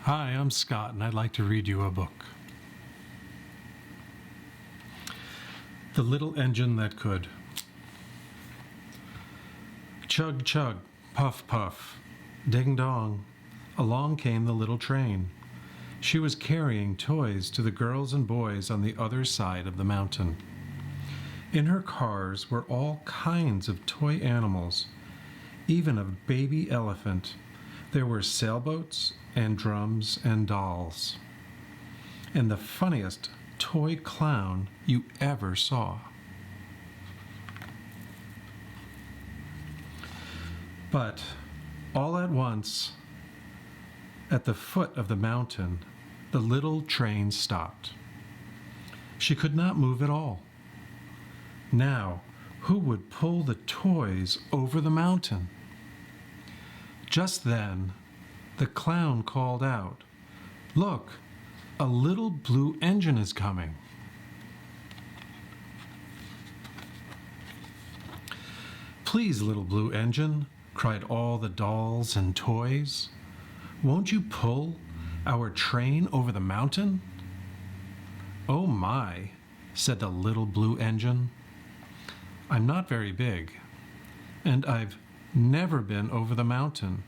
Hi, I'm Scott, and I'd like to read you a book. The Little Engine That Could. Chug, chug, puff, puff, ding dong, along came the little train. She was carrying toys to the girls and boys on the other side of the mountain. In her cars were all kinds of toy animals, even a baby elephant. There were sailboats and drums and dolls, and the funniest toy clown you ever saw. But all at once, at the foot of the mountain, the little train stopped. She could not move at all. Now, who would pull the toys over the mountain? Just then, the clown called out, "Look, a little blue engine is coming." "Please, little blue engine," cried all the dolls and toys, "won't you pull our train over the mountain?" "Oh my," said the little blue engine. "I'm not very big, and I've never been over the mountain,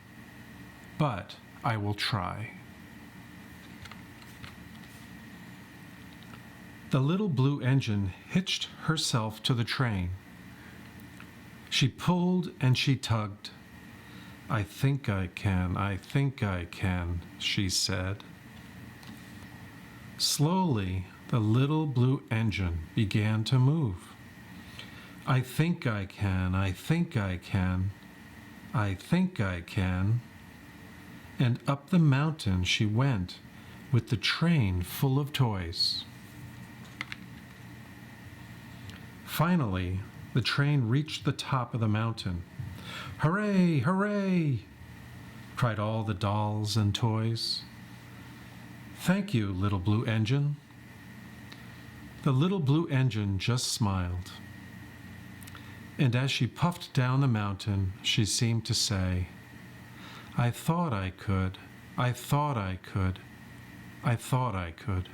but I will try." The little blue engine hitched herself to the train. She pulled and she tugged. "I think I can, I think I can," she said. Slowly, the little blue engine began to move. "I think I can, I think I can, I think I can." And up the mountain she went with the train full of toys. Finally, the train reached the top of the mountain. "Hooray, hooray!" cried all the dolls and toys. "Thank you, little blue engine." The little blue engine just smiled. And as she puffed down the mountain, she seemed to say, "I thought I could, I thought I could, I thought I could."